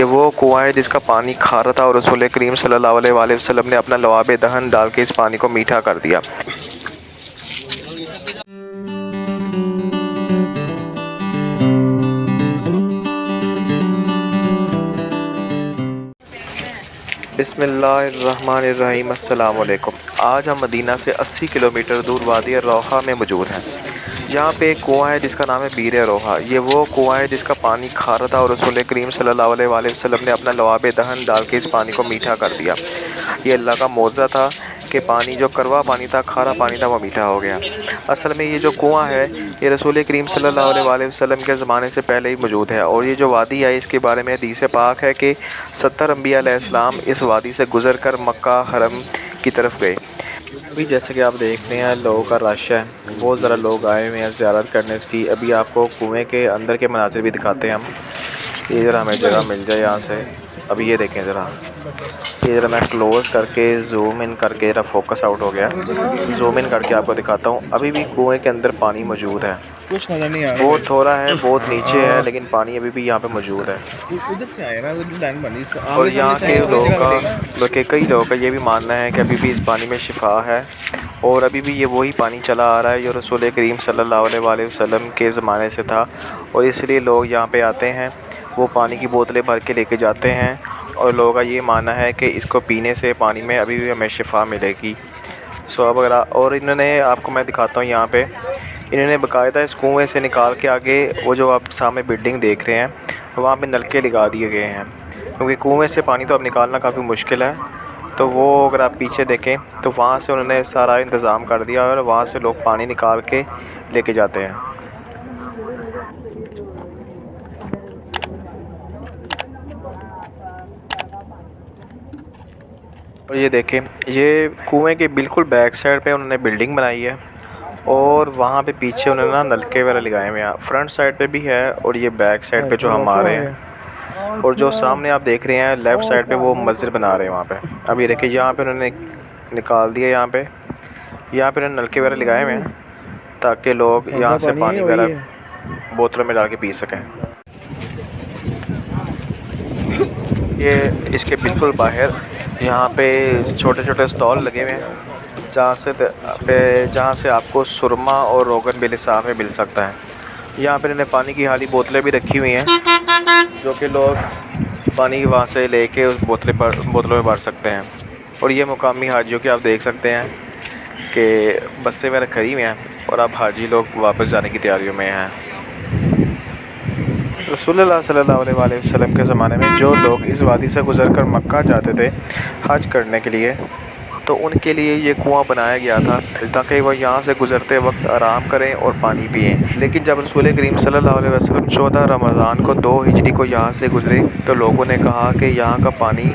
ये वो कुआँ है जिसका पानी खारा था और रसूल करीम सल्लल्लाहु अलैहि वसल्लम ने अपना लवाब दहन डाल के इस पानी को मीठा कर दिया। बिस्मिल्लाहिर्रहमानिर्रहीम। अस्सलाम वालेकुम। आज हम मदीना से 80 किलोमीटर दूर वादी रोहा में मौजूद हैं। यहाँ पे एक कुआँ है जिसका नाम है बीर रोहा। ये वो कुआँ है जिसका पानी खारा था और रसूल करीम सल्लल्लाहु अलैहि वसल्लम ने अपना लवाब दहन डाल के इस पानी को मीठा कर दिया। ये अल्लाह का मौज़ा था कि पानी जो कड़वा पानी था, खारा पानी था, वो मीठा हो गया। असल में ये जो कुआँ है ये रसूल करीम सल्लल्लाहु अलैहि वसल्लम के ज़माने से पहले ही मौजूद है। और ये जो वादी है इसके बारे में हदीस पाक है कि 70 अम्बिया अलैहिस्सलाम इस वादी से गुज़र कर मक्का हरम की तरफ गए। अभी जैसे कि आप देख रहे हैं लोगों का रश है, बहुत ज़्यादा लोग आए हुए हैं ज़ियारत करने की। अभी आपको कुएँ के अंदर के मनाज़िर भी दिखाते हैं हम। ये ज़रा हमें जगह मिल जाए यहाँ से। अभी ये देखें ज़रा, ये ज़रा मैं क्लोज़ करके ज़ूम इन करके ज़रा फोकस आउट हो गया, ज़ूम इन करके आपको दिखाता हूँ। अभी भी कुएँ के अंदर पानी मौजूद है, कुछ नज़र नहीं आ रहा। बहुत थोड़ा है, बहुत नीचे है, लेकिन पानी अभी भी यहाँ पे मौजूद है। उधर से आए ना, उधर लाइन बनी। और यहाँ के लोगों का कई लोगों का ये भी मानना है कि अभी भी इस पानी में शिफा है और अभी भी ये वही पानी चला आ रहा है जो रसूल करीम सल्लल्लाहु अलैहि वसल्लम के ज़माने से था। और इसलिए लोग यहाँ पे आते हैं, वो पानी की बोतलें भर के लेके जाते हैं और लोगों का ये मानना है कि इसको पीने से पानी में अभी भी हमें शिफा मिलेगी। सो अब अगर और इन्होंने आपको मैं दिखाता हूँ यहाँ पे, इन्होंने बाकायदा इस कुएँ से निकाल के आगे वो जो आप सामने बिल्डिंग देख रहे हैं वहाँ पे नलके लगा दिए गए हैं, क्योंकि कुएँ से पानी तो अब निकालना काफ़ी मुश्किल है। तो वो अगर आप पीछे देखें तो वहाँ से उन्होंने सारा इंतज़ाम कर दिया और वहाँ से लोग पानी निकाल के लेके जाते हैं। और ये देखें, ये कुएँ के बिल्कुल बैक साइड पे उन्होंने बिल्डिंग बनाई है और वहाँ पे पीछे उन्होंने ना नलके वगैरह लगाए हुए हैं। फ्रंट साइड पे भी है और ये बैक साइड पे जो हम आ रहे हैं और जो सामने आप देख रहे हैं लेफ़्ट साइड पे वो मस्जिद बना रहे हैं वहाँ पे। अब ये देखिए यहाँ पे उन्होंने निकाल दिया, यहाँ पे उन्होंने नलके वगैरह लगाए हुए हैं ताकि लोग यहाँ से पानी वगैरह बोतलों में डाल के पी सकें। ये इसके बिल्कुल बाहर यहाँ पे छोटे छोटे स्टॉल लगे हुए हैं जहाँ से आपको सुरमा और रोगन भी साथ में मिल सकता है। यहाँ पे इन्होंने पानी की खाली बोतलें भी रखी हुई हैं जो कि लोग पानी वहाँ से लेके उस बोतलों में भर सकते हैं। और ये मुकामी हाजियों के आप देख सकते हैं कि बसें वगैरह खड़ी हुई हैं और अब हाजी लोग वापस जाने की तैयारियों में हैं। रसूलुल्लाह सल्लल्लाहु अलैहि वसल्लम के ज़माने में जो लोग इस वादी से गुज़र कर मक्का जाते थे हज करने के लिए, तो उनके लिए ये कुआँ बनाया गया था ताकि वह यहाँ से गुज़रते वक्त आराम करें और पानी पिएं। लेकिन जब रसूल करीम सल्लल्लाहु अलैहि वसल्लम 14 रमज़ान को 2 हिजरी को यहाँ से गुज़रे तो लोगों ने कहा कि यहाँ का पानी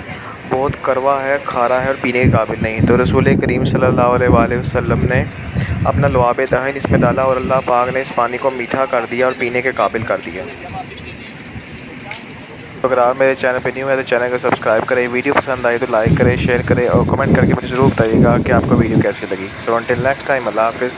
बहुत कड़वा है, खारा है और पीने के काबिल नहीं। तो रसूल करीम सल्लल्लाहु अलैहि वसल्लम ने अपना लवाब दहन इसमें डाला और अल्लाह पाक ने इस पानी को मीठा कर दिया और पीने के काबिल कर दिया। अगर आप मेरे चैनल पे न्यू है तो चैनल को सब्सक्राइब करें, वीडियो पसंद आई तो लाइक करें, शेयर करें और कमेंट करके मुझे ज़रूर बताइएगा कि आपको वीडियो कैसी लगी। सो अंटिल नेक्स्ट टाइम, अल्लाह हाफ़िज़।